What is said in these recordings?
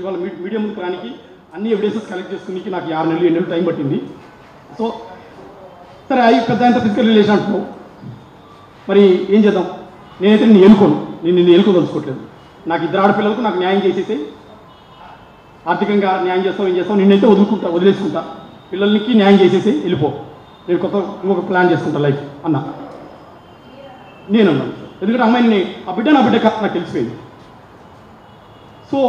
ఇవాళ మీడియా ముందుకు రానికి అన్ని ఎవిడెన్సెస్ కలెక్ట్ చేసుకుని నాకు 6 నెలలు 7 నెలలు టైం పట్టింది. సో సరే అవి పెద్ద ఎంత ఫిజికల్ రిలేషన్ అంటున్నావు, మరి ఏం చేద్దాం? నేనైతే నిన్ను ఎలుకోదలుచుకోవట్లేదు. నాకు 2 ఆడపిల్లలకు నాకు న్యాయం చేసేసి ఆర్థికంగా న్యాయం చేస్తావు, ఏం చేస్తావు, నిన్నైతే వదిలేసుకుంటా, పిల్లలకి న్యాయం చేసేసి వెళ్ళిపో, నేను ఇంకొక ప్లాన్ చేసుకుంటా లైఫ్ అన్న. నేను అన్నాను ఎందుకంటే అమ్మాయిని నా బిడ్డ కాదు నాకు తెలిసిపోయింది. సో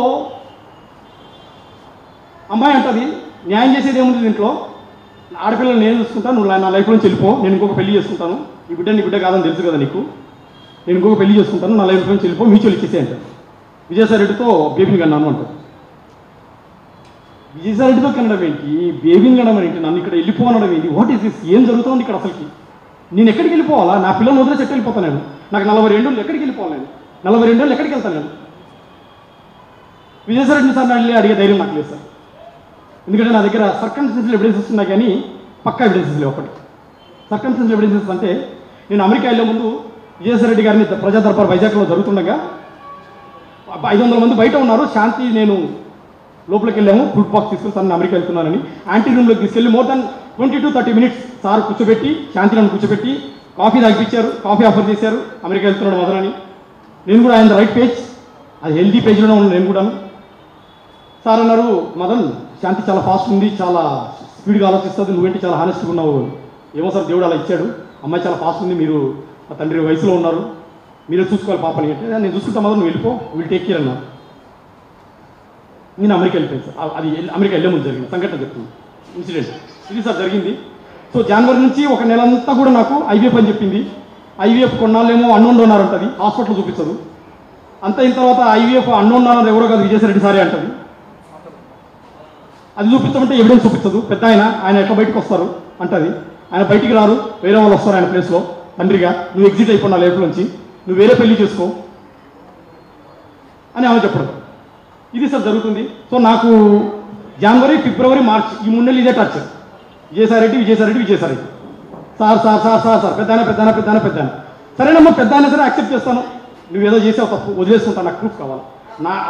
అమ్మాయి అంటది న్యాయం చేసేది ఏముంది దీంట్లో, ఆడపిల్లలు నేను చూసుకుంటాను, నువ్వు నా లైఫ్ నుంచి వెళ్ళిపో, నేను ఇంకొక పెళ్లి చేసుకుంటాను, నీ బిడ్డ కాదని తెలుసు కదా నీకు, నేను ఇంకొక పెళ్లి చేసుకుంటాను, నా లైఫ్ నుంచి వెళ్ళిపో, మ్యూచువల్ ఇచ్చేసే అంటారు. విజయసాయి రెడ్డితో బేబీని కన్నాను అంటారు. విజయసాయి రెడ్డితో కనడం ఏంటి, బేబీని కనడం ఏంటి, నన్ను ఇక్కడ వెళ్ళిపోనడం ఏంటి, వాట్ ఈస్ దిస్, ఏం జరుగుతుంది ఇక్కడ అసలుకి? నేను ఎక్కడికి వెళ్ళిపోవాలా? నా పిల్లలు వదిలేసి ఎక్కడికి వెళ్ళిపోతాను నేను? నాకు 42 ఏళ్ళు ఎక్కడికి వెళ్ళిపోవాలి నేను? 42 ఏళ్ళు ఎక్కడికి వెళ్తాను నేను? విజయసాయి రెడ్డిని సార్ అడిగే ధైర్యం నాకు లేదు సార్. ఎందుకంటే నా దగ్గర సర్కమ్స్టెన్షియల్ ఎవిడెన్సెస్ ఉన్నాయి కానీ పక్కా ఎవిడెన్సెస్ లేవు. ఒకటి సర్కమ్స్టెన్షియల్ ఎవిడెన్సెస్ అంటే నేను అమెరికా వెళ్ళే ముందు విజయసాయి రెడ్డి గారిని ప్రజా దర్బార్ వైజాగ్లో జరుగుతుండగా 500 మంది బయట ఉన్నారు. శాంతి నేను లోపలికి వెళ్ళాము, ఫుడ్ బాక్స్ తీసుకుని సార్ నేను అమెరికా వెళ్తున్నానని యాంటీ రూమ్లోకి తీసుకెళ్ళి more than 20 to 30 minutes sir కూర్చోబెట్టి, శాంతి నన్ను కూర్చోబెట్టి కాఫీ తాగిపించారు, కాఫీ ఆఫర్ చేశారు, అమెరికా వెళ్తున్నాడు మొదలని. నేను కూడా ఆయన రైట్ పేజ్, అది హెల్దీ పేజ్లోనే ఉన్నాను నేను కూడా. సార్ అన్నారు, మదన్ శాంతి చాలా ఫాస్ట్ ఉంది, చాలా స్పీడ్గా ఆలోచిస్తుంది, నువ్వేంటి చాలా హానెస్ట్గా ఉన్నావు. ఏమో సార్ దేవుడు అలా ఇచ్చాడు, అమ్మాయి చాలా ఫాస్ట్ ఉంది, మీరు ఆ తండ్రి వయసులో ఉన్నారు, మీరే చూసుకోవాలి పాపని అంటే, నేను చూసుకుంటా మదన్ నువ్వు వెళ్ళిపో, విల్ టేక్ కేర్ అన్నారు. నేను అమెరికా వెళ్ళిపోయాను సార్. అది అమెరికా వెళ్ళే ముందు జరిగింది సంఘటన చెప్తుంది, ఇన్సిడెంట్ ఇది సార్ జరిగింది. సో జనవరి నుంచి 1 నెల అంతా కూడా నాకు ఐవీఎఫ్ అని చెప్పింది. ఐవీఎఫ్ కొన్నాళ్ళేమో అన్నోన్ డోనార్ ఉంటుంది, హాస్పిటల్ చూపించదు. అంత అయిన తర్వాత ఐవీఎఫ్ అన్నోన్ డోనార్ ఎవరో కాదు విజయసాయి రెడ్డి సారే అంటుంది. అది చూపించమంటే ఎవిడెన్స్ చూపించదు. పెద్ద ఆయన ఎట్లా బయటకు వస్తారు అంటది. ఆయన బయటికి రారు, వేరే వాళ్ళు వస్తారు ఆయన ప్లేస్లో తండ్రిగా. నువ్వు ఎగ్జిట్ అయిపోయినా లైఫ్ నుంచి, నువ్వు వేరే పెళ్లి చేసుకో అని ఆమె చెప్పడం. ఇది సార్ జరుగుతుంది. సో నాకు జనవరి, ఫిబ్రవరి, మార్చ్ ఈ 3 నెలలు ఇదే torture. Vijayasai Reddy sir sir sir sir sir పెద్దాయన సరేనమ్మా, పెద్దాయన సరే యాక్సెప్ట్ చేస్తాను, నువ్వేదో చేసావు తప్పు, వదిలేసుకుంటాను, నాకు ప్రూఫ్ కావాలి,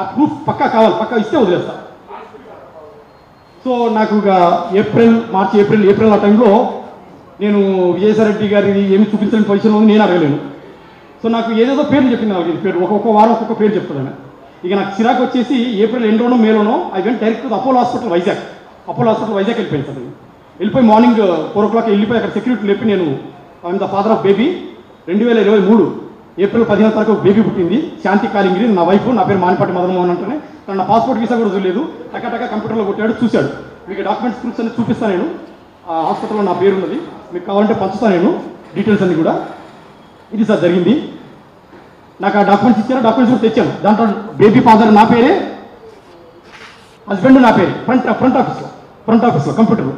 ఆ ప్రూఫ్ పక్కా కావాలి, పక్కా ఇస్తే వదిలేస్తా. సో నాకు ఇక మార్చి ఏప్రిల్ ఆ టైంలో నేను విజయసాయి రెడ్డి గారిని ఏమి చూపించలేని పొజిషన్లో నేను అడగలేను. సో నాకు ఏదేదో పేర్లు చెప్పింది, 4-5 పేరు, ఒక్కొక్క వారం ఒక్కొక్క పేరు చెప్తాను. ఇక నాకు చిరాకు వచ్చేసి ఏప్రిల్ ఎండ్లోనో మేలోనో I went direct to Apollo hospital Vizag వెళ్ళిపోయింది సార్. వెళ్ళిపోయి మార్నింగ్ 4 o'clock వెళ్ళిపోయి అక్కడ సెక్యూరిటీ లేపి నేను I'm the father of baby 2023 April 15వ తారీఖు బేబీ పుట్టింది, శాంతి కాలింగిరి, నా వైఫ్, నా పేరు మానిపాటి మదన్మోహన్ అంటేనే. తను నా పాస్పోర్ట్ వీసా కూడా చూడలేదు, టక్క కంప్యూటర్లో కొట్టాడు, చూశాడు. మీకు డాక్యుమెంట్స్ ప్రూఫ్స్ అన్ని చూపిస్తాను నేను, ఆ హాస్పిటల్లో నా పేరు ఉన్నది, మీకు కావాలంటే పంచుతాను నేను డీటెయిల్స్ అన్ని కూడా. ఇది సార్ జరిగింది. నాకు ఆ డాక్యుమెంట్స్ ఇచ్చారు, డాక్యుమెంట్స్ కూడా తెచ్చాను. దాంట్లో బేబీ ఫాదర్ నా పేరే, హస్బెండ్ నా పేరే, ఫ్రంట్ ఆఫీస్లో కంప్యూటర్లో.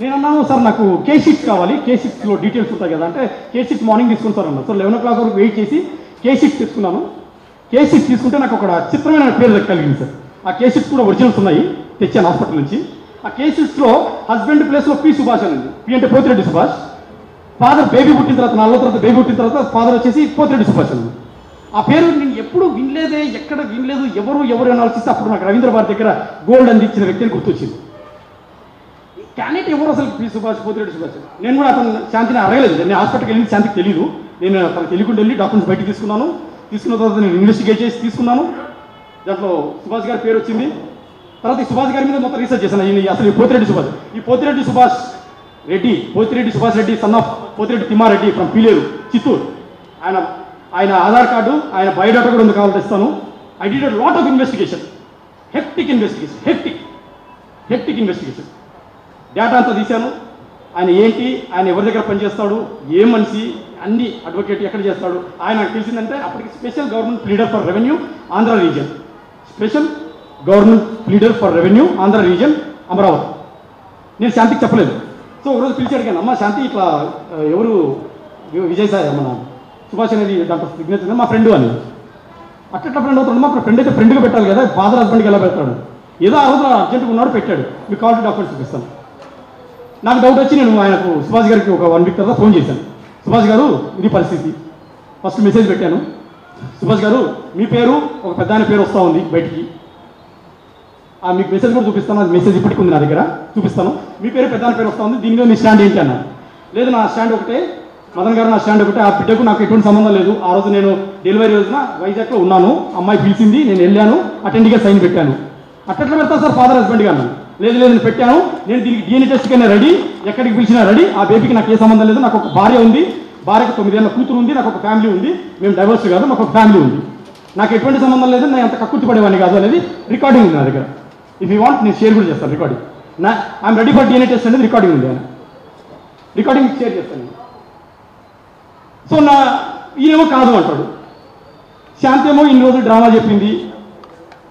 నేను అన్నాను, సార్ నాకు కేషీట్స్ కావాలి, కేషీట్స్లో డీటెయిల్స్ ఉంటాయి కదా అంటే, కేషీట్స్ మార్నింగ్ తీసుకుంటారు అన్నారు. సో 11 o'clock వరకు వెయిట్ చేసి కేషీట్స్ తీసుకున్నాను. కేషీట్స్ తీసుకుంటే నాకు ఒక చిత్రమైన పేరు కలిగింది సార్. ఆ కేషీట్స్ కూడా ఒరిజినల్స్ ఉన్నాయి, తెచ్చాను హాస్పిటల్ నుంచి. ఆ కేషీట్స్లో హస్బెండ్ ప్లేస్లో పి సుభాష్ అని ఉంది. పి అంటే పోతిరెడ్డి సుభాష్. ఫాదర్ బేబీ పుట్టిన తర్వాత 4 రోజుల తర్వాత బేబీ పుట్టిన తర్వాత ఫాదర్ వచ్చేసి పోతిరెడ్డి సుభాష్ అని ఉంది. ఆ పేరు నేను ఎప్పుడు వినలేదే, ఎక్కడ వినలేదు, ఎవరు అని ఆలోచిస్తే అప్పుడు నాకు రవీంద్ర భారతి దగ్గర గోల్డ్ అందించిన వ్యక్తిని గుర్తొచ్చింది. క్యాండిడేట్ ఎవరు అసలు పి సుభాష్, పోతిరెడ్డి సుభాష్. నేను కూడా అతను శాంతిని అడగలేదు, నేను హాస్పిటల్కి వెళ్ళి శాంతికి తెలియదు. నేను అతను తెలియకుండా వెళ్ళి డాక్యుమెంట్స్ బయటకు తీసుకున్న తర్వాత నేను ఇన్వెస్టిగేట్ చేసి తీసుకున్నాను. దాంట్లో సుభాష్ గారి పేరు వచ్చింది. తర్వాత ఈ సుభాష్ గారి మీద మొత్తం రీసెర్చ్ చేశాను. అసలు ఈ Pothireddy Subhash Reddy son of Pothireddy Thimmareddy from Pileru, Chittoor. ఆయన ఆధార్ కార్డు, ఆయన బయోడాటా కూడా ఉంది, కావాలంటే ఇస్తాను. I did a lot of investigation, hectic investigation. Data అంతా తీశాను. ఆయన ఏంటి, ఆయన ఎవరి దగ్గర పనిచేస్తాడు, ఏ మనిషి, అన్ని అడ్వకేట్ ఎక్కడ చేస్తాడు. ఆయన నాకు తెలిసిందంటే అప్పటికి special government pleader for revenue Andhra reason Amaravati. నేను శాంతికి చెప్పలేదు. సో ఒకరోజు పిలిచి అడిగాను, అమ్మ శాంతి ఇట్లా ఎవరు విజయసాయి మన సుభాష్ అనేది దాంట్లో సిగ్నేచర్ మా ఫ్రెండ్ అని. అట్లా ఫ్రెండ్ అవుతాడు, మా ఫ్రెండ్ అయితే ఫ్రెండ్గా పెట్టాలి కదా, ఫాదర్ హస్బెండ్కి ఎలా పెడతాడు, ఏదో ఆ రోజు అర్జెంట్గా ఉన్నాడు పెట్టాడు, మీకు కావాల్సిన డాక్యుమెంట్స్ చూపిస్తాను. నాకు డౌట్ వచ్చి నేను ఆయనకు సుభాష్ గారికి ఒక 1 week తర్వాత ఫోన్ చేశాను. సుభాష్ గారు ఇది పరిస్థితి, ఫస్ట్ మెసేజ్ పెట్టాను. సుభాష్ గారు మీ పేరు ఒక పెద్ద ఆయన పేరు వస్తూ ఉంది బయటికి, మీకు మెసేజ్ కూడా చూపిస్తాను, అది మెసేజ్ ఇప్పటికి ఉంది నా దగ్గర, చూపిస్తాను. మీ పేరు పెద్ద పేరు వస్తుంది, దీని మీద మీ స్టాండ్ ఏంటి అన్నాను. లేదు నా స్టాండ్ ఒకటే, మదన్ గారు నా స్టాండ్ ఒకటే, ఆ బిడ్డకు నాకు ఎటువంటి సంబంధం లేదు. ఆ రోజు నేను డెలివరీ రోజున వైజాగ్లో ఉన్నాను, అమ్మాయి పిలిచింది, నేను వెళ్ళాను, అటెండ్గా సైన్ పెట్టాను. అట్లా పెడతాను సార్ ఫాదర్ హస్బెండ్గా అన్నాను. లేదు లేదు నేను పెట్టాను, నేను దీనికి DNA టెస్ట్కైనా రెడీ, ఎక్కడికి పిలిచినా రెడీ, ఆ బేబీకి నాకు ఏ సంబంధం లేదు, నాకు ఒక భార్య ఉంది, భార్యకు 9 ఏళ్ళ కూతురు ఉంది, నాకు ఒక ఫ్యామిలీ ఉంది, మేము డైవర్స్ కాదు, మాకు ఒక ఫ్యామిలీ ఉంది, నాకు ఎటువంటి సంబంధం లేదు, నేను అంత కక్కుర్తి పడేవాడిని కాదు అనేది రికార్డింగ్ ఉంది నా దగ్గర. ఇఫ్ యూ వాంట్ నేను షేర్ కూడా చేస్తాను recording. I'm ready for DNA test అనేది రికార్డింగ్ ఉంది, ఆయన రికార్డింగ్ షేర్ చేస్తాను. సో ఈయనేమో కాదు అంటాడు. శాంతి ఏమో ఇన్ని రోజులు డ్రామా చెప్పింది,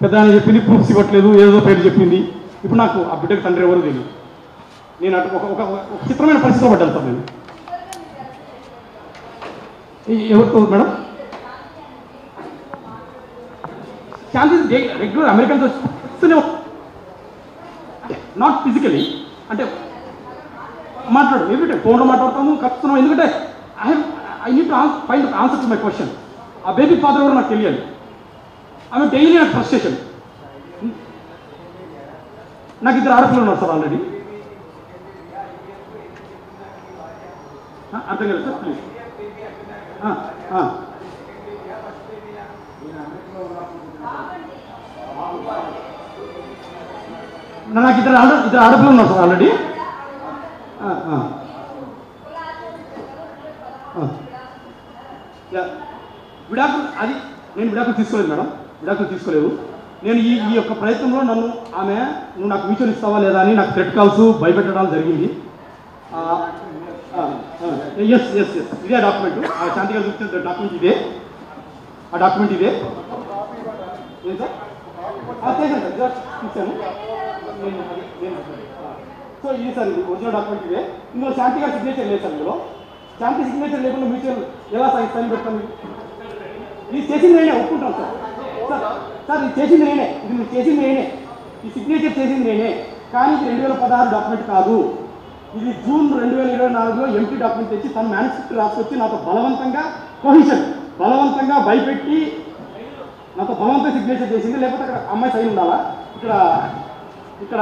పెద్ద ఆయన చెప్పింది, ప్రూఫ్స్ ఇవ్వట్లేదు, ఏదో పేరు చెప్పింది. ఇప్పుడు నాకు ఆ బిడ్డకు తండ్రి ఎవరు తెలియదు. నేను అటు ఒక చిత్రమైన పరిస్థితిలో పడ్డాను సార్ నేను. ఎవరితో మేడం? శాంతి రెగ్యులర్ అమెరికన్స్ వస్తూనే, నాట్ ఫిజికలీ, అంటే మాట్లాడు ఎవ్రీ టైం ఫోన్లో మాట్లాడుతాము, కలుస్తున్నాం. ఎందుకంటే I need to find answer to my question. ఆ బేబీ ఫాదర్ కూడా నాకు తెలియాలి. ఆమె డైలీ నాకు ఫ్రస్ట్రేషన్. నాకు ఇద్దరు ఆడపిల్లలు ఉన్నారు సార్ ఆల్రెడీ. అర్థం కదా సార్ ప్లీజ్. నాకు ఇద్దరు ఆడపిల్లలు ఉన్నారు సార్ ఆల్రెడీ. విడాకులు అది నేను విడాకులు తీసుకోలేదు మేడం, విడాకులు తీసుకోలేదు. నేను ఈ యొక్క ప్రయత్నంలో నన్ను ఆమె నువ్వు నాకు మ్యూచువల్ ఇస్తావా లేదా అని నాకు థ్రెట్ కాల్స్ భయపెట్టడం జరిగింది. ఎస్ ఎస్ ఎస్ ఇదే డాక్యుమెంట్, ఆ శాంతి గారు చూపించిన డాక్యుమెంట్ ఇదే, ఆ డాక్యుమెంట్ ఇదే. ఏం సార్ చేశాను సార్, చూశాను నేను. సో ఇది సార్, ఇది ఒరిజినల్ డాక్యుమెంట్ ఇదే. ఇందులో శాంతి గారి సిగ్నేచర్ లేదు సార్. ఇందులో శాంతి సిగ్నేచర్ లేకుండా మ్యూచువల్ ఎలా సైన్ పెడతాను? ఇది చేసింది నేనే, ఒప్పుకుంటాను సార్. సార్ ఇది చేసింది నేనే, ఇది మీరు చేసింది నేనే, ఈ సిగ్నేచర్ చేసింది నేనే. కానీ ఇది 2016 డాక్యుమెంట్ కాదు, ఇది జూన్ 2024లో ఎంపీ డాక్యుమెంట్ తెచ్చి తన మేనిఫెస్టో రాసుకొచ్చి నాతో బలవంతంగా కొహిషన్, బలవంతంగా భయపెట్టి నాతో బలవంతంగా సిగ్నేచర్ చేసింది. లేకపోతే అక్కడ అమ్మాయి సైన్ ఉండాలా? ఇక్కడ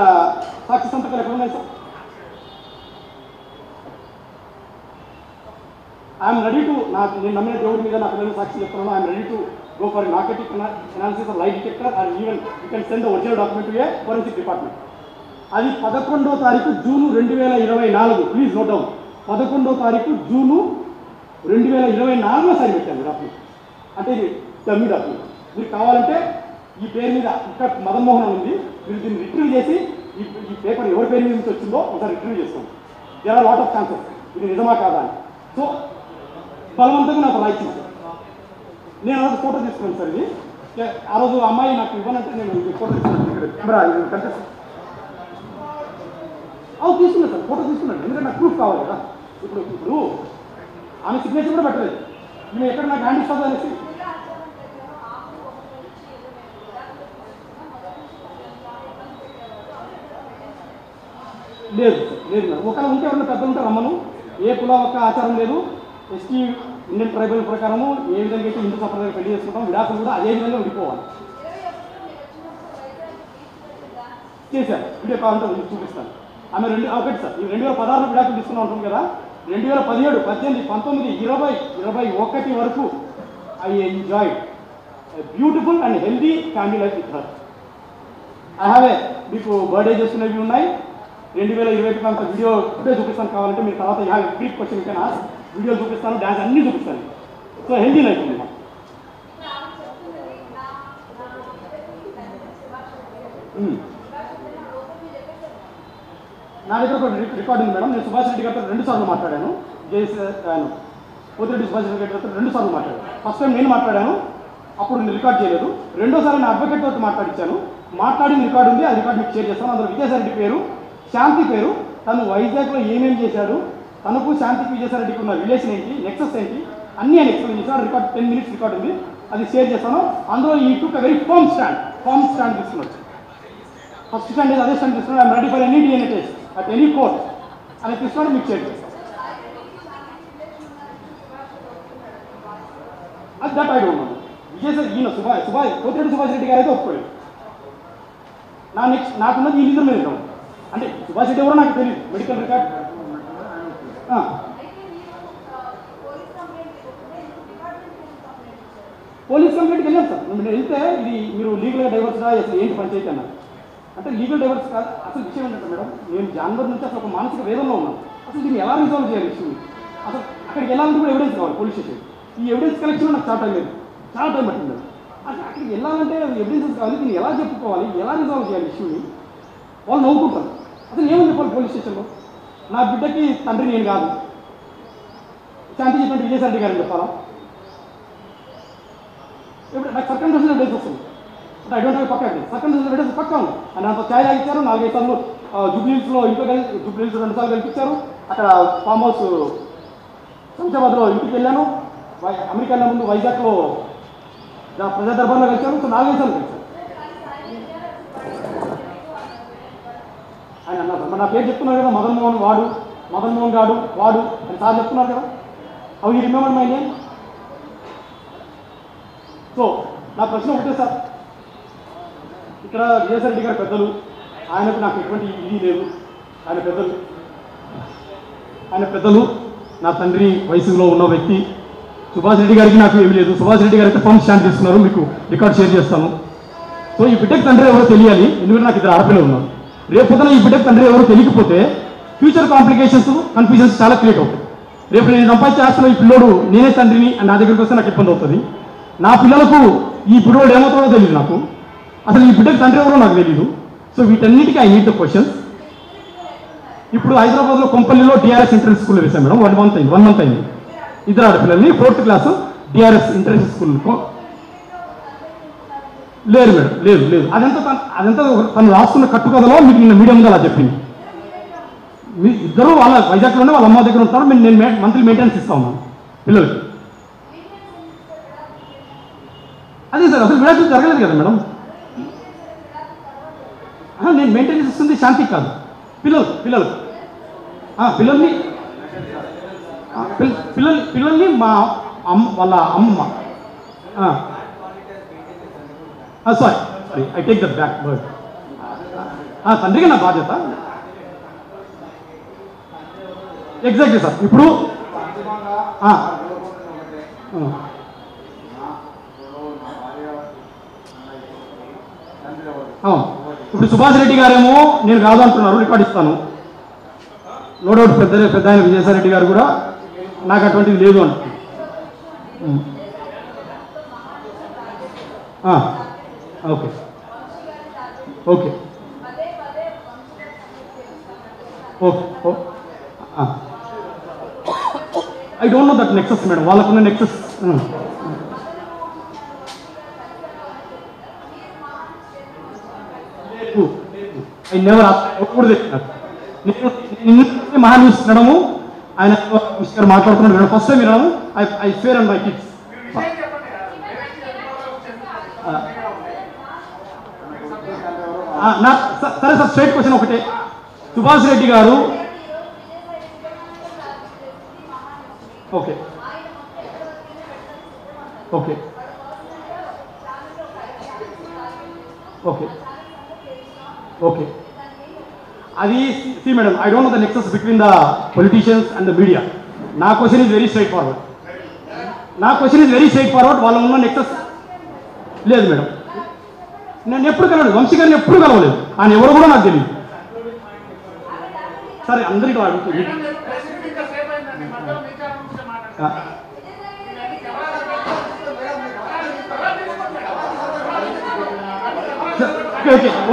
సాక్షి సంతకాలు ఎక్కడ ఉన్నాయి సార్? ఐఎమ్ రెడీ టు, నేను నమ్మిన దేవుడి మీద నా పిల్లలు సాక్షి చెప్తున్నాను. I'm ready to go for narcotic analysis or lie detector, or even you can send the original document to a forensic department. అది 11వ తారీఖు జూను 2024, ప్లీజ్ నోట్ డౌన్. 11వ తారీఖు జూను 2024లో సైన్ పెట్టాను డాక్యుమెంట్. అంటే ఇది డమ్మీ డాక్యుమెంట్. మీరు కావాలంటే ఈ పేరు మీద ఇక్కడ మదన్మోహన్ ఉంది, మీరు దీన్ని రిట్రీవ్ చేసి ఈ పేపర్ ఎవరి పేరు మీద నుంచి వచ్చిందో ఒకసారి రిట్రీవ్ చేసుకోండి. There are lot of chances ఇది నిజమా కాదా అని. సో బలవంతంగా నాకు రాయించింది. నేను రోజు ఫోటో తీసుకున్నాను సార్. ఇది ఆ రోజు అమ్మాయి నాకు ఇవ్వనంటే నేను ఫోటో తీసుకున్నాను. కెమెరా తీసుకున్నాను సార్, ఫోటో తీసుకున్నాను. ఎందుకంటే నాకు ప్రూఫ్ కావాలి కదా. ఇప్పుడు ఆమె సిగ్నేచర్ కూడా పెట్టలేదు. నేను ఎక్కడ నాకు హ్యాండ్ ఇస్తుంది అనేసి లేదు లేదు మేడం. ఒకవేళ ఉంటే ఎవరైనా పెద్ద ఉంటే రమ్మను. ఏ కుల ఒక్క ఆచారం లేదు. ఎస్టీ ఇండియన్ ట్రైబల్ ప్రకారము ఏ విధంగా అయితే హిందూ సంప్రదాయం పెళ్లి చేసుకుంటాం, విడాకులు కూడా అదే విధంగా విడిపోవాలి. చేశారు, వీడియో కావాలంటే చూపిస్తాను. ఆమె ఒకటి సార్, ఈ 2016 విడాకులు తీసుకున్నా ఉంటుంది కదా, 2017, 18, 19, 20, 21 వరకు I enjoyed beautiful and healthy family life with her. I have a మీకు బర్త్డే చేసుకునేవి ఉన్నాయి. 2020 అంత వీడియో ఇప్పుడే చూపిస్తాను, కావాలంటే మీరు తర్వాత బ్రీఫ్ క్వశ్చన్ కన్నా వీడియో చూపిస్తాను, డ్యాన్స్ అన్నీ చూపిస్తాను. సో హెల్దీ లైఫ్ ఉంది. నా దగ్గర ఒక రికార్డు ఉంది మేడం. నేను సుభాష్ రెడ్డి గారితో 2 సార్లు మాట్లాడాను. పోతిరెడ్డి సుభాష్ రెడ్డి గారితో 2 సార్లు మాట్లాడాను. ఫస్ట్ టైం నేను మాట్లాడాను, అప్పుడు నేను రికార్డ్ చేయలేదు. రెండోసారి నేను అడ్వకేట్ తోటి మాట్లాడించాను. మాట్లాడిన రికార్డు ఉంది, ఆ రికార్డు మీకు షేర్ చేస్తాను. అందులో విజయసాయిరెడ్డి పేరు, శాంతి పేరు, తను వైజాగ్లో ఏమేమి చేశాడు, తనకు శాంతికి విజయసాయిరెడ్డికి ఉన్న రిలేషన్ ఏంటి, నెక్సెస్ ఏంటి, అన్నీ ఆయన ఎక్స్ప్లెయిన్ చేశాను. రికార్డు 10 minutes రికార్డు ఉంది, అది షేర్ చేస్తాను. అందులో ఈ టుక్ వెరీ ఫర్మ్ స్టాండ్ తీసుకున్నాడు. ఫస్ట్ స్టాండ్ అదే స్టాండ్ తీసుకున్నాడు. I'm ready for any DNA test at any court అని తీసుకున్నాడు, మీకు షేర్ చేస్తాను. అది that I don't no. Vijayasai ఈయన పోతిరెడ్డి సుభాష్ రెడ్డి గారు అయితే ఒప్పుకోలేదు. నాకున్నది ఈ లీగల్ మీద అంటే సుభాష్ రెడ్డి ఎవరో నాకు తెలియదు మెడికల్ రికార్డ్. పోలీస్ కంప్లైంట్కి వెళ్ళాను సార్. నేను వెళ్తే ఇది మీరు లీగల్గా డైవర్స్గా అసలు ఏంటి పంచాయతీ అన్నారు. అంటే లీగల్ డైవర్స్ కాదు అసలు విషయం ఏంటంటే మేడం, నేను జనవరి నుంచి అసలు ఒక మానసిక వేదనలో ఉన్నాను. అసలు దీన్ని ఎలా రిజాల్వ్ చేయాలి ఇష్యూ, అసలు అక్కడికి వెళ్ళాలంటే కూడా ఎవిడెన్స్ కావాలి పోలీస్ స్టేషన్. ఈ ఎవిడెన్స్ కలెక్షన్ నాకు చాలా టైం లేదు, చాలా టైం పట్టింది. అంటే అక్కడికి వెళ్ళాలంటే ఎవిడెన్సెస్ కావాలి, దీన్ని ఎలా చెప్పుకోవాలి, ఎలా రిజాల్వ్ చేయాలి ఇష్యూని. వాళ్ళు నవ్వుకుంటారు. అసలు ఏమని చెప్పాలి పోలీస్ స్టేషన్లో, నా బిడ్డకి తండ్రి నేను కాదు, శాంతి చెప్పినట్టు విజయసాయి గారిని చెప్పాలా? ఇప్పుడు నాకు సర్కండెన్సెస్ ఎవిడెన్స్ వస్తుంది. అంటే ఐ డోంట్ హ్యావ్ పక్కా ఎవిడెన్స్, సర్కండెన్సెస్ ఎవిడెన్స్ పక్కా ఉంది. అండ్ అంత ఛాయ్ తాగిచ్చారు, 4-5 సార్లు జూబ్లీహిల్స్లో ఇంట్లో జూబ్లీహిల్స్ 2 సార్లు కల్పించారు. అక్కడ ఫామ్ హౌస్ శంషాబాద్లో ఇంటికి వెళ్ళాను. అమెరికా వెళ్ళే ముందు వైజాగ్లో ప్రజా దర్బార్లో కలిశాను. సో 4-5 సార్లు కలిశాను. ఆయన అన్నారు సార్, మరి నా పేరు చెప్తున్నారు కదా, మదన్ మోహన్ గాడు వాడు అని సార్ చెప్తున్నారు కదా. అవి you remember my name? So నా ప్రశ్న ఒకటే సార్, ఇక్కడ విజయసాయి రెడ్డి గారు పెద్దలు, ఆయనకు నాకు ఎటువంటి ఇది లేదు. ఆయన పెద్దలు నా తండ్రి వయసులో ఉన్న వ్యక్తి. సుభాష్ రెడ్డి గారికి నాకు ఏమీ లేదు. సుభాష్ రెడ్డి గారికి ఫోన్ స్టాండ్ తీసుకున్నారు, మీకు రికార్డ్ షేర్ చేస్తాను. సో ఈ బిడ్డకి తండ్రి ఎవరో తెలియాలి, ఎందుకంటే నాకు 2 ఆడపిల్లలు ఉన్నారు. రేపు పొద్దున ఈ బిడ్డకి తండ్రి ఎవరో తెలియకపోతే ఫ్యూచర్ కాంప్లికేషన్స్, కన్ఫ్యూజన్స్ చాలా క్రియేట్ అవుతాయి. రేపు నేను సంపాదించే ఆస్తులో ఈ పిల్లోడు నేనే తండ్రిని అని నా దగ్గరికి వస్తే నాకు ఇబ్బంది అవుతుంది. నా పిల్లలకు ఈ పిల్లోడు ఏమవుతాడో తెలియదు నాకు, అసలు ఈ బిడ్డకి తండ్రి ఎవరో నాకు తెలియదు. సో వీటన్నిటికీ ఐ నీడ్ ద క్వశ్చన్స్. ఇప్పుడు హైదరాబాద్లో కొంపల్లిలో డిఆర్ఎస్ ఇంటర్నెట్ స్కూల్లో వేశాను మేడం. 1 month అయింది. 2 ఆడపిల్లల్ని 4th class DRS internet school లేదు మేడం, లేదు. అదంతా తను రాసుకున్న కట్టుకథలో మీకు నిన్న మీడియా ముందు అలా చెప్పింది. మీ ఇద్దరు వాళ్ళ వైజాగ్లోనే వాళ్ళ అమ్మ దగ్గర ఉంటారు. నేను మంత్లీ మెయింటెనెన్స్ ఇస్తా ఉన్నాను పిల్లలకి. అదే సార్, అసలు విడాకులు జరగలేదు కదా మేడం. నేను మెయింటెనెన్స్ ఇస్తుంది శాంతికి కాదు, పిల్లలు పిల్లల్ని మా వాళ్ళ అమ్మమ్మ. Sorry I take that back word. తండ్రికి నా బాధ్యత. Exactly sir. ఇప్పుడు ఇప్పుడు సుభాష్ రెడ్డి గారేమో నేను కాదు అంటున్నారు, రికార్డ్ ఇస్తాను. నో డౌట్ పెద్ద ఆయన విజయసాయి రెడ్డి గారు కూడా నాకు అటువంటిది లేదు అంటున్నారు. Okay I don't know that nexus madam, వాళ్ళకున్న నెక్సెస్. ఐ నెవర్ ఎప్పుడు నేను మహాన్యూస్ వినడము, ఆయన గారు మాట్లాడుతున్నాడు ఫస్ట్ టైం వినడము. I fear and my kids. సరే సార్, స్ట్రైట్ క్వశ్చన్ ఒకటే. సుభాష్ రెడ్డి గారు ఓకే అది see madam, I don't know the nexus between the politicians and the media. నా question is very straight forward. వాళ్ళ ఉన్న నెక్సెస్ లేదు మేడం. నేను ఎప్పుడు కలవలేదు, వంశీ గారిని ఎప్పుడు కలవలేదు. ఆయన ఎవరు కూడా నాకు తెలియదు. సరే అందరికీ అడుగుతుంది.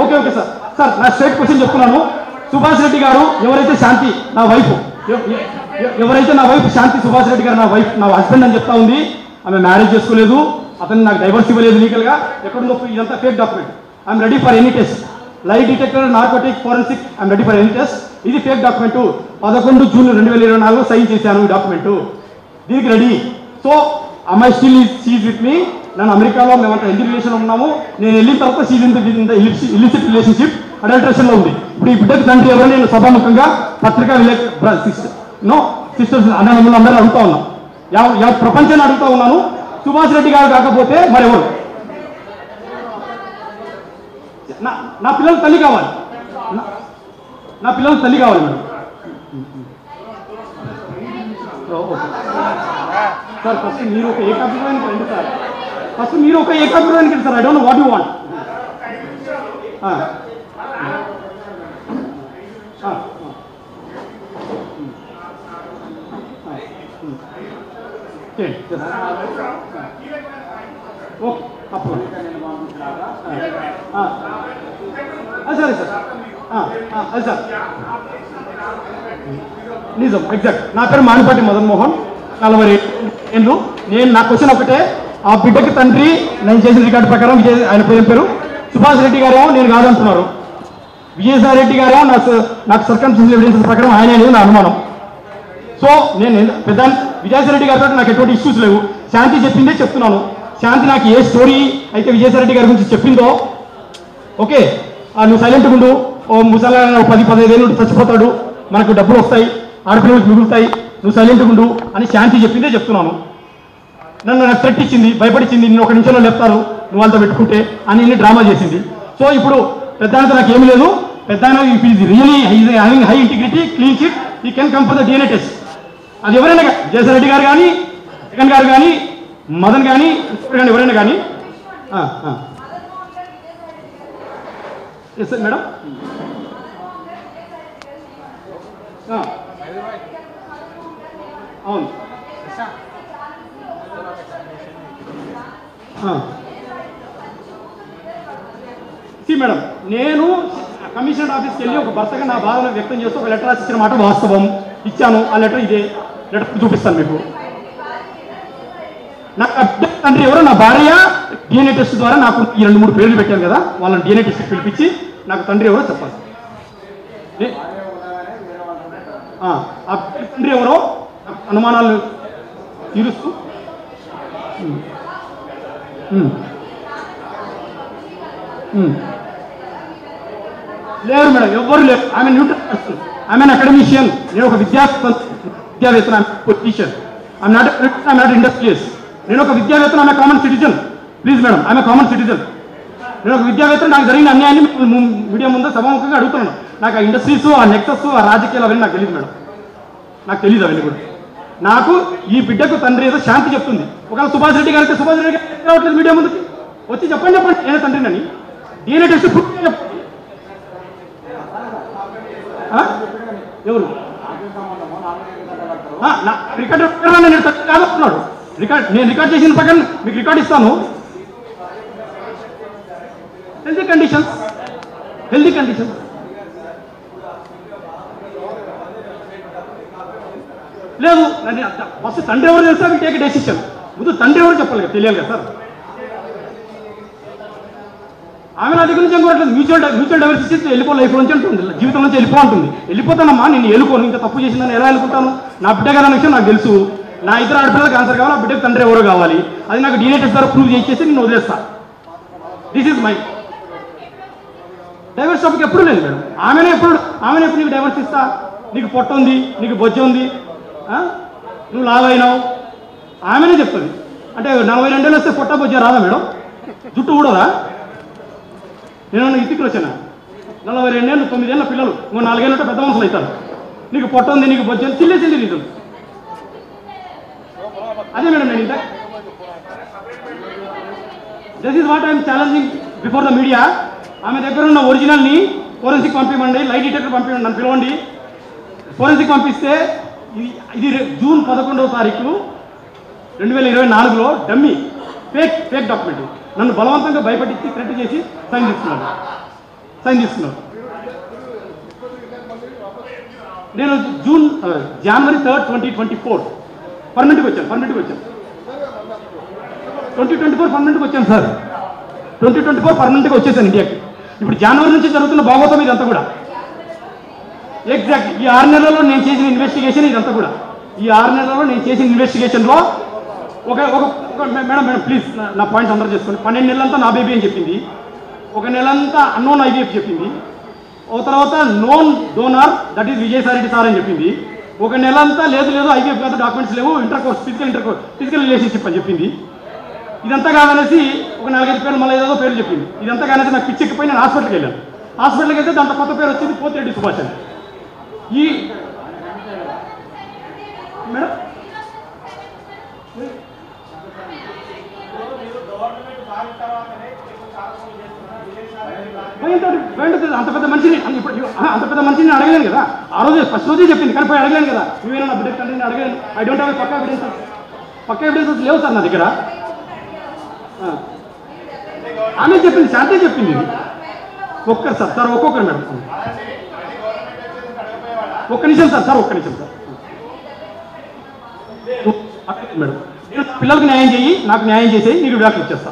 ఓకే సార్ నా స్ట్రైట్ క్వశ్చన్ చెప్తున్నాను. సుభాష్ రెడ్డి గారు ఎవరైతే శాంతి నా వైఫ్, శాంతి సుభాష్ రెడ్డి గారు నా హస్బెండ్ అని చెప్తా ఉంది. ఆమె మ్యారేజ్ చేసుకోలేదు, అతను నాకు డైవర్స్ ఇవ్వలేదు లీగల్గా. ఎక్కడుందో ఇదంతా fake document. I'm ready for any test, lie detector, narcotic, forensic. I'm ready for any test. ఇది ఫేక్ డాక్యుమెంట్. 11 జూన్ 2024 సైన్ చేశాను ఈ డాక్యుమెంట్. దీనికి రెడీ. సో అమ్మాయి స్టిల్ షీజ్ విత్ మీ. నన్ను అమెరికాలో మేమంతా హెల్తీ రిలేషన్ ఉన్నాము. నేను వెళ్ళిన తర్వాత she's in the illicit relationship, అడల్ట్రేషన్లో ఉంది. ఇప్పుడు ఈ బిడ్డకు తండ్రి ఎవరో నేను సభాముఖంగా పత్రికా సిస్టర్స్ అన్నదమ్ములు అందరూ అడుగుతా ఉన్నాను, ప్రపంచాన్ని అడుగుతా ఉన్నాను. సుభాష్ రెడ్డి గారు కాకపోతే మరెవరు? నా పిల్లలకు తల్లి కావాలి, నా పిల్లలకు తల్లి కావాలి మేడం. సార్ ఫస్ట్ మీరు ఒక ఏకాభిప్రాయానికి రండి సార్, ఫస్ట్ మీరు ఒక ఏకాభిప్రాయానికి రండి sir. I don't know what you want. Okay తప్పదు సరే సార్, అది సార్ నిజం ఎగ్జాక్ట్. నా పేరు మానిపాటి మదన్ మోహన్, 40 ఏళ్ళు. నేను నా క్వశ్చన్ ఒకటే, ఆ బిడ్డకి తండ్రి నేను చేసిన రికార్డు ప్రకారం ఆయన పేరు సుభాష్ రెడ్డి గారేమో నేను కాదంటున్నారు, విజయసాయి రెడ్డి గారేమో నాకు సర్కమ్స్టెన్షియల్ ఎవిడెన్స్ ప్రకారం ఆయన అనేది నా అనుమానం. సో నేను పెద్ద విజయసాయి రెడ్డి గారితో నాకు ఎటువంటి ఇష్యూస్ లేవు. శాంతి చెప్పిందే చెప్తున్నాను. శాంతి నాకు ఏ స్టోరీ అయితే విజయసాయి రెడ్డి గారి గురించి చెప్పిందో, ఓకే నువ్వు సైలెంట్గా ఉండు, ఓ ముసలా 10-15 ఏళ్ళు చచ్చిపోతాడు, మనకు డబ్బులు వస్తాయి, ఆడపిల్లలకు మిగులుతాయి, నువ్వు సైలెంట్గా ఉండు అని శాంతి చెప్పిందే చెప్తున్నాను. నాకు థ్రెట్ ఇచ్చింది, భయపడిచ్చింది, నేను 1 నిమిషంలో లేపుతారు నువ్వు వాళ్ళతో పెట్టుకుంటే అని డ్రామా చేసింది. సో ఇప్పుడు పెద్దాయనతో నాకు ఏమి లేదు. పెద్దాయన if is really having high integrity, clean chit, he can come for the DNA test. అది ఎవరైనా జయసాయి రెడ్డి గారు కానీ, జగన్ గారు కానీ, మదన్ కానీ, ఎవరైనా కానీ. Yes sir madam. అవును మేడం, నేను కమిషనర్ ఆఫీస్కి వెళ్ళి ఒక భర్తగా నా బాధను వ్యక్తం చేస్తూ ఒక లెటర్ రాసి ఇచ్చిన మాట వాస్తవం, ఇచ్చాను. ఆ లెటర్ ఇదే, లెటర్ చూపిస్తాను మీకు. నాకు తండ్రి ఎవరో నా భార్య DNA టెస్ట్ ద్వారా నాకు ఈ 2-3 పేర్లు పెట్టాను కదా, వాళ్ళని DNA టెస్ట్కి పిలిపించి నాకు తండ్రి ఎవరో చెప్పాలి. ఆ తండ్రి ఎవరో అనుమానాలు తీరుస్తూ లేరు మేడం, ఎవ్వరు లేరు. ఆమె న్యూట్రల్ పర్సన్, ఆమె అకాడమిషియన్, నేను ఒక విద్యావేత్తన, పొలిటీషియన్. I'm not industrialist. నేను ఒక విద్యావేత్తన, ఆమె కామన్ సిటిజన్. ప్లీజ్ మేడం, ఆమె కామన్ సిటిజన్. నేను ఒక విద్యావేత్తన, నాకు జరిగిన అన్యాయాన్ని మీడియా ముందు సభాముఖంగా అడుగుతున్నాను. నాకు ఆ ఇండస్ట్రీస్, ఆ నెక్సెస్, ఆ రాజకీయాలు అవన్నీ నాకు తెలియదు మేడం, నాకు తెలియదు అవన్నీ కూడా. నాకు ఈ బిడ్డకు తండ్రి ఏదో శాంతి చెప్తుంది. ఒకవేళ సుభాష్ రెడ్డి గారు అయితే సుభాష్ రెడ్డి గారు రావట్లేదు మీడియా ముందుకి, వచ్చి చెప్పండి నేను తండ్రినని. DNA టెస్ట్ పూర్తిగా చెప్పండి. ఎవరు రికార్డ్ నేను కాదొస్తున్నాడు, నేను రికార్డ్ చేసిన ప్రకారం మీకు రికార్డ్ ఇస్తాను. హెల్తీ కండిషన్స్ లేదు. ఫస్ట్ తండ్రి ఎవరు తెలుసా, మీకు టేక్ డెసిషన్. ముందు తండ్రి ఎవరు చెప్పాలి కదా, తెలియాలి కదా సార్. ఆమె నా దగ్గర నుంచి అనుకోవట్లేదు, మ్యూచువల్ డైవర్సిటీ వెళ్ళిపో, లైఫ్ నుంచి అంటుంది, జీవితం నుంచి వెళ్ళిపో అంటుంది. వెళ్ళిపోతానమ్మా, నేను వెళ్ళుకోను, ఇంకా తప్పు చేసిందని ఎలా వెళ్ళుకుంటాను? నా బిడ్డ కదా విషయం నాకు తెలుసు. నా ఇద్దరు ఆడపిల్లలకు ఆన్సర్ కావాలి, ఆ బిడ్డకు తండ్రి ఎవరో కావాలి. అది నాకు DNA టెస్ట్ ద్వారా ప్రూవ్ చేసేసి నేను వదిలేస్తా. This is my divorce topic. ఎప్పుడు లేదు మేడం. ఆమెనే ఎప్పుడు నీకు డైవర్స్ ఇస్తా, నీకు పొట్ట ఉంది, నీకు బొజ్జ ఉంది, నువ్వు లావైనావు, ఆమెనే చెప్తుంది. అంటే 42 ఏళ్ళు వస్తే పొట్ట బొజ్జ రాదా మేడం? జుట్టు ఊడదా? నేను ఇతికి వచ్చాను. 42 ఏళ్ళు, 9 ఏళ్ళ పిల్లలు, 4 ఏళ్ళంటే పెద్ద మనుషులు అవుతారు. నీకు పొట్ట ఉంది, నీకు బొజ్జ ఉంది, చిల్లి రీజన్. అదే మేడం, నేను ఇంత this is what I'm challenging before the media. ఆమె దగ్గర ఉన్న ఒరిజినల్ని ఫోరెన్సిక్ పంపించండి, లైట్ డిటెక్టర్ పంపించండి, నన్ను పిలవండి. ఫోరెన్సిక్ పంపిస్తే ఇది జూన్ 11వ తారీఖు 2024లో డమ్మీ ఫేక్ డాక్యుమెంట్. నన్ను బలవంతంగా భయపడించి థ్రెట్ చేసి సైన్ తీసుకున్నాను. నేను జనవరి 3, 2024 పర్మనెంట్కి వచ్చాను. 2024 పర్మనెంట్కి వచ్చాను సార్. 2024 పర్మనెంట్గా వచ్చేసాను ఇండియాకి. ఇప్పుడు జనవరి నుంచి జరుగుతున్న భాగవతం ఇదంతా కూడా ఎగ్జాక్ట్ ఈ 6 నెలల్లో నేను చేసిన ఇన్వెస్టిగేషన్ ఇదంతా కూడా. ఈ 6 నెలల్లో నేను చేసిన ఇన్వెస్టిగేషన్లో ఒక మేడం ప్లీజ్ నా పాయింట్స్ అందరూ చేసుకోండి. 12 నెలలంతా నా బేబీ అని చెప్పింది, 1 నెలంతా అన్నోన్ IVF చెప్పింది, ఒక తర్వాత known donor that is Vijayasai Reddy sir అని చెప్పింది, 1 నెలంతా లేదు IVF కాదు, డాక్యుమెంట్స్ లేవు, ఫిజికల్ రిలేషన్షిప్ అని చెప్పింది. ఇదంతా కాదనేసి ఒక 4-5 పేర్లు మళ్ళీ ఏదో పేర్లు చెప్పింది. ఇదంతా కాదనేసి నాకు పిచ్చెక్కిపోయి నేను హాస్పిటల్కి వెళ్ళాను. హాస్పిటల్కి వెళ్తే దాంట్లో కొత్త పేరు వచ్చింది పోతిరెడ్డి సుభాష్ అని. ఈ మేడం అంత పెద్ద మనిషిని అంత పెద్ద మనిషిని అడగలేను కదా. ఆ రోజు ఫస్ట్ రోజే చెప్పింది కానీ పోయి అడగలేను కదా. నువ్వేనా నా బిడ్డ తండ్రిని అడగలేను. ఐ డోంట్ హ్యావ్ పక్కా ఎవిడెన్సెస్ లేవు సార్ నా దగ్గర. ఆమె చెప్పింది, శాంతి చెప్పింది. ఒక్కరు సార్ ఒక్కొక్కరు మేడం. ఒక్క నిమిషం సార్ ఒక్క నిమిషం సార్ మేడం. నేను పిల్లలకు న్యాయం చేయి, నాకు న్యాయం చేసేయి, నీకు విడాకులు ఇచ్చేస్తా.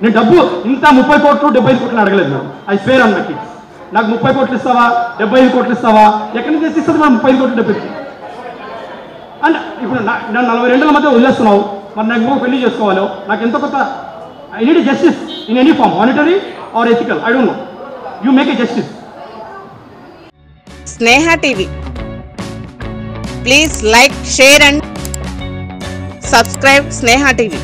నేను డబ్బు ఇంత 30 కోట్లు 75 కోట్లు అడగలేదు madam. I swear on my kids. నాకు 30 కోట్లు ఇస్తావా, 75 కోట్లు ఇస్తావా, ఎక్కడి నుంచి ఇస్తుంది మేడం 35 కోట్లు 70. అండ్ ఇప్పుడు నన్ను 42 మధ్య వదిలేస్తున్నావు, మరి నాకు ఇంకో పెళ్లి చేసుకోవాలో నాకు ఎంతో కొత్త. I need justice in any form, monetary or ethical, I don't know. You make a justice. Sneha TV, please like, share and subscribe Sneha TV.